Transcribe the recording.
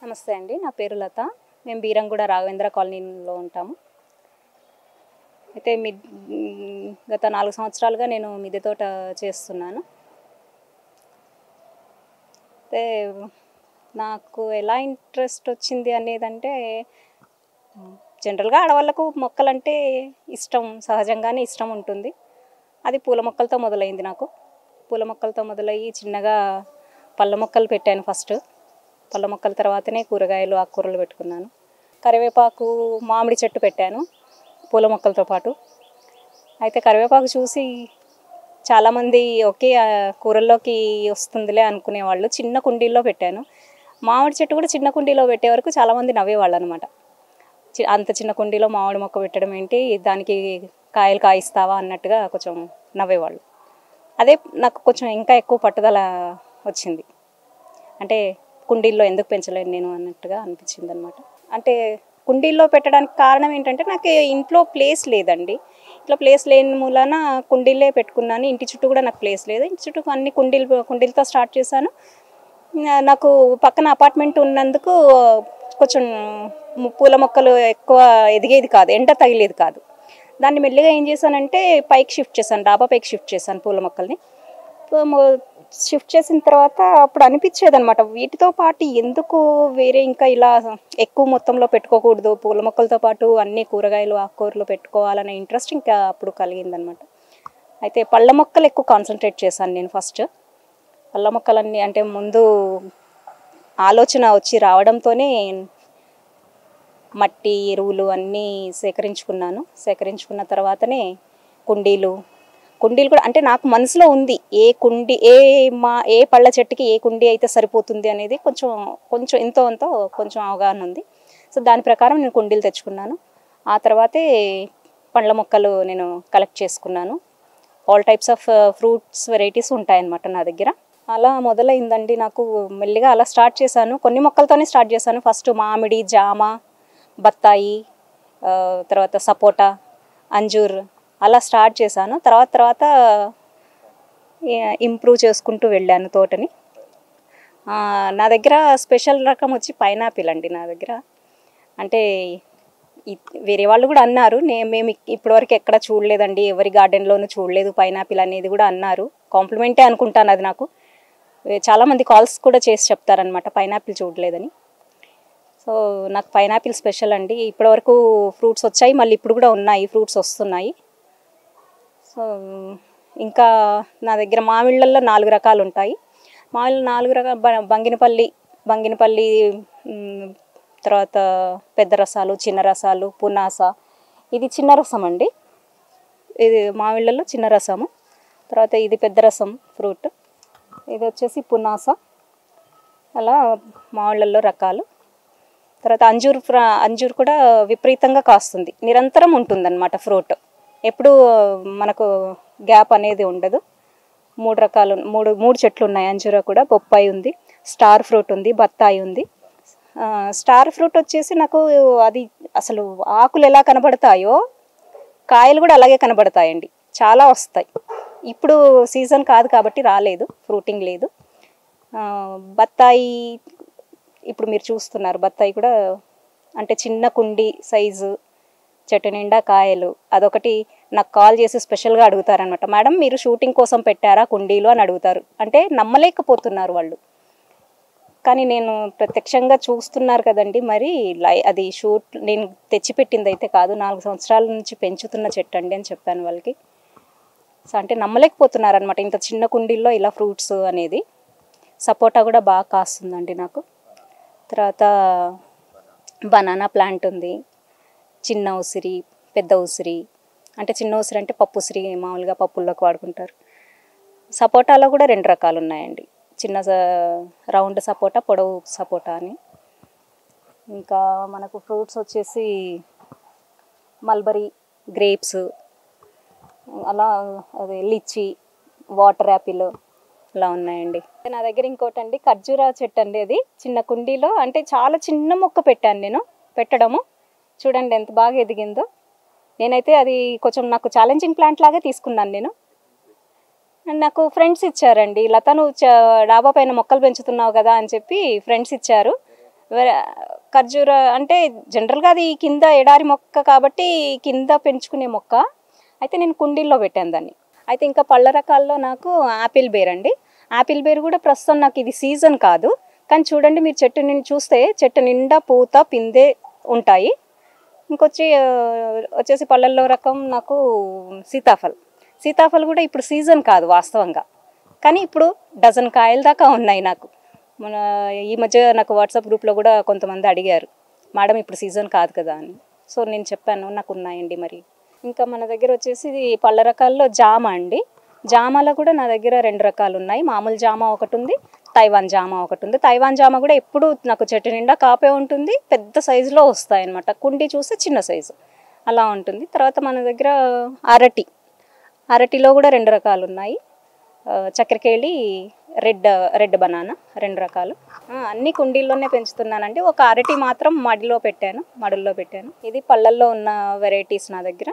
నమస్తే అండి, నా పేరు లత. మేము బీరంగూడ రాఘవేంద్ర కాలనీలో ఉంటాము. అయితే గత 4 సంవత్సరాలుగా నేను మిద్దె తోట చేస్తున్నాను. అయితే నాకు ఎలా ఇంట్రెస్ట్ వచ్చింది అనేదంటే, జనరల్గా ఆడవాళ్ళకు మొక్కలంటే ఇష్టం, సహజంగానే ఇష్టం ఉంటుంది. అది పూల మొక్కలతో మొదలైంది. నాకు పూల మొక్కలతో మొదలయ్యి చిన్నగా పళ్ళ మొక్కలు పెట్టాను ఫస్ట్. పళ్ళ మొక్కల తర్వాతనే కూరగాయలు, ఆకుకూరలు పెట్టుకున్నాను. కరివేపాకు, మామిడి చెట్టు పెట్టాను పూల మొక్కలతో పాటు. అయితే కరివేపాకు చూసి చాలామంది ఓకే కూరల్లోకి వస్తుందిలే అనుకునేవాళ్ళు. చిన్న కుండీల్లో పెట్టాను. మామిడి చెట్టు కూడా చిన్న కుండీలో పెట్టే వరకు చాలామంది నవ్వేవాళ్ళు అనమాట. అంత చిన్న కుండీలో మామిడి మొక్క పెట్టడం ఏంటి, దానికి కాయలు కాయిస్తావా అన్నట్టుగా కొంచెం నవ్వేవాళ్ళు. అదే నాకు కొంచెం ఇంకా ఎక్కువ పట్టుదల వచ్చింది. అంటే కుండీల్లో ఎందుకు పెంచలేను నేను అన్నట్టుగా అనిపించింది అనమాట. అంటే కుండీల్లో పెట్టడానికి కారణం ఏంటంటే, నాకు ఇంట్లో ప్లేస్ లేదండి. ఇంట్లో ప్లేస్ లేని మూలాన కుండీలే పెట్టుకున్నాను. ఇంటి చుట్టూ కూడా నాకు ప్లేస్ లేదు. ఇంటి చుట్టూ అన్ని కుండీలతో స్టార్ట్ చేశాను. నాకు పక్కన అపార్ట్మెంట్ ఉన్నందుకు కొంచెం పూల మొక్కలు ఎక్కువ ఎదిగేది కాదు, ఎండ తగిలేది కాదు. దాన్ని మెల్లిగా ఏం చేశానంటే పైకి షిఫ్ట్ చేశాను, డాబా పైకి షిఫ్ట్ చేశాను పూల మొక్కల్ని. షిఫ్ట్ చేసిన తర్వాత అప్పుడు అనిపించేది అనమాట, వీటితో పాటు ఎందుకు వేరే ఇంకా ఇలా ఎక్కువ మొత్తంలో పెట్టుకోకూడదు, పూల మొక్కలతో పాటు అన్ని కూరగాయలు, ఆకుకూరలు పెట్టుకోవాలనే ఇంట్రెస్ట్ ఇంకా అప్పుడు కలిగిందనమాట. అయితే పళ్ళ మొక్కలు ఎక్కువ కాన్సన్ట్రేట్ చేశాను నేను ఫస్ట్. పళ్ళ మొక్కలన్నీ అంటే ముందు ఆలోచన వచ్చి రావడంతోనే మట్టి, ఎరువులు అన్నీ సేకరించుకున్న తర్వాతనే కుండీలు కూడా అంటే నాకు మనసులో ఉంది, ఏ పళ్ళ చెట్టుకి ఏ కుండీ అయితే సరిపోతుంది అనేది కొంచెం ఎంతో కొంచెం అవగాహన ఉంది. సో దాని ప్రకారం నేను కుండీలు తెచ్చుకున్నాను. ఆ తర్వాతే పండ్ల మొక్కలు నేను కలెక్ట్ చేసుకున్నాను. All types of fruits varieties ఉంటాయన్నమాట నా దగ్గర. అలా మొదలైందండి. నాకు మెల్లిగా అలా స్టార్ట్ చేశాను. కొన్ని మొక్కలతోనే స్టార్ట్ చేశాను. ఫస్ట్ మామిడి, జామ, బత్తాయి, తర్వాత సపోటా, అంజూర్ అలా స్టార్ట్ చేశాను. తర్వాత ఇంప్రూవ్ చేసుకుంటూ వెళ్ళాను తోటని. నా దగ్గర స్పెషల్ రకం వచ్చి పైనాపిల్ అండి నా దగ్గర. అంటే వేరే వాళ్ళు కూడా అన్నారు, మేము ఇప్పటివరకు ఎక్కడ చూడలేదండి, ఎవరి గార్డెన్లోనూ చూడలేదు పైనాపిల్ అనేది కూడా అన్నారు. కాంప్లిమెంటే అనుకుంటాను అది. నాకు చాలామంది కాల్స్ కూడా చేసి చెప్తారనమాట పైనాపిల్ చూడలేదని. సో నాకు పైనాపిల్ స్పెషల్ అండి. ఇప్పటివరకు ఫ్రూట్స్ వచ్చాయి, మళ్ళీ ఇప్పుడు కూడా ఉన్నాయి, ఫ్రూట్స్ వస్తున్నాయి. సో ఇంకా నా దగ్గర మామిళ్ళల్లో 4 రకాలు ఉంటాయి. మామిళ్ళు 4 రకాల బంగినపల్లి, తర్వాత పెద్ద రసాలు, చిన్న రసాలు, పునాస. ఇది చిన్న రసం అండి, ఇది మామిళ్ళల్లో చిన్న రసము. తర్వాత ఇది పెద్ద రసం ఫ్రూట్, ఇది వచ్చేసి పునాస. అలా మామిళ్ళల్లో రకాలు. తర్వాత అంజూర్ కూడా విపరీతంగా కాస్తుంది, నిరంతరం ఉంటుందన్నమాట ఫ్రూట్. ఎప్పుడు మనకు గ్యాప్ అనేది ఉండదు. 3 చెట్లు ఉన్నాయి. అంజూరా కూడా, బొప్పాయి ఉంది, స్టార్ ఫ్రూట్ ఉంది, బత్తాయి ఉంది. స్టార్ ఫ్రూట్ వచ్చేసి నాకు అది అసలు ఆకులు ఎలా కనబడతాయో కాయలు కూడా అలాగే కనబడతాయండి, చాలా వస్తాయి. ఇప్పుడు సీజన్ కాదు కాబట్టి రాలేదు, ఫ్రూటింగ్ లేదు. బత్తాయి ఇప్పుడు మీరు చూస్తున్నారు, బత్తాయి కూడా అంటే చిన్న కుండి సైజు, చెట్టు నిండా కాయలు. అదొకటి నాకు కాల్ చేసి స్పెషల్గా అడుగుతారనమాట, మేడం మీరు షూటింగ్ కోసం పెట్టారా కుండీలు అని అడుగుతారు. అంటే నమ్మలేకపోతున్నారు వాళ్ళు. కానీ నేను ప్రత్యక్షంగా చూస్తున్నారు కదండి, మరి అది నేను తెచ్చిపెట్టింది అయితే కాదు, 4 సంవత్సరాల నుంచి పెంచుతున్న చెట్టు అండి అని చెప్పాను వాళ్ళకి. సో అంటే నమ్మలేకపోతున్నారు అనమాట, ఇంత చిన్న కుండీల్లో ఇలా ఫ్రూట్స్ అనేది. సపోటా కూడా బాగా కాస్తుందండి నాకు. తర్వాత బనానా ప్లాంట్ ఉంది, చిన్న ఉసిరి, పెద్ద ఉసిరి. అంటే చిన్న ఉసిరి అంటే పప్పు ఉసిరి, మామూలుగా పప్పుల్లోకి వాడుకుంటారు. సపోటాలో కూడా 2 రకాలు ఉన్నాయండి, చిన్న రౌండ్ సపోటా, పొడవు సపోటా అని. ఇంకా మనకు ఫ్రూట్స్ వచ్చేసి మల్బరీ, గ్రేప్స్, అలా అదే లిచ్చి, వాటర్ యాపిల్ అలా ఉన్నాయండి. నా దగ్గర ఇంకోటి అండి, ఖర్జూరా చెట్టు అండి. అది చిన్న కుండీలో, అంటే చాలా చిన్న మొక్క పెట్టాను నేను. పెట్టడము చూడండి ఎంత బాగా ఎదిగిందో. నేనైతే అది కొంచెం నాకు ఛాలెంజింగ్ ప్లాంట్ లాగా తీసుకున్నాను నేను. నాకు ఫ్రెండ్స్ ఇచ్చారండి, లత నువ్వు డాబా పైన మొక్కలు పెంచుతున్నావు కదా అని చెప్పి ఫ్రెండ్స్ ఇచ్చారు. ఖర్జూర అంటే జనరల్గా అది కింద ఎడారి మొక్క కాబట్టి కింద పెంచుకునే మొక్క. అయితే నేను కుండీల్లో పెట్టాను దాన్ని. అయితే ఇంకా పళ్ళ రకాల్లో నాకు యాపిల్ బేర్ అండి. యాపిల్ బేర్ కూడా ప్రస్తుతం నాకు ఇది సీజన్ కాదు, కానీ చూడండి మీరు చెట్టు నిండా చూస్తే చెట్టు నిండా పూత పిందే ఉంటాయి. వచ్చేసి పళ్ళల్లో రకం నాకు సీతాఫల్ కూడా ఇప్పుడు సీజన్ కాదు వాస్తవంగా, కానీ ఇప్పుడు డజన్ కాయల దాకా ఉన్నాయి నాకు. మన ఈ మధ్య నాకు వాట్సాప్ గ్రూప్లో కూడా కొంతమంది అడిగారు, మేడం ఇప్పుడు సీజన్ కాదు కదా అని. సో నేను చెప్పాను నాకు ఉన్నాయండి. మరి ఇంకా మన దగ్గర వచ్చేసి పళ్ళ రకాల్లో జామ అండి. జామలో కూడా నా దగ్గర 2 రకాలు ఉన్నాయి. మామూలు జామ ఒకటి ఉంది, తైవాన్ జామ ఒకటి ఉంది. తైవాన్ జామ కూడా ఎప్పుడు నాకు చెట్టు నిండా కాపే ఉంటుంది, పెద్ద సైజులో వస్తాయన్నమాట. కుండి చూస్తే చిన్న సైజు అలా ఉంటుంది. తర్వాత మన దగ్గర అరటిలో కూడా 2 రకాలు ఉన్నాయి. చక్కెరకేళి, రెడ్ బనానా 2 రకాలు. అన్ని కుండీల్లోనే పెంచుతున్నానండి. ఒక అరటి మాత్రం మడుల్లో పెట్టాను. ఇది పళ్ళల్లో ఉన్న వెరైటీస్ నా దగ్గర.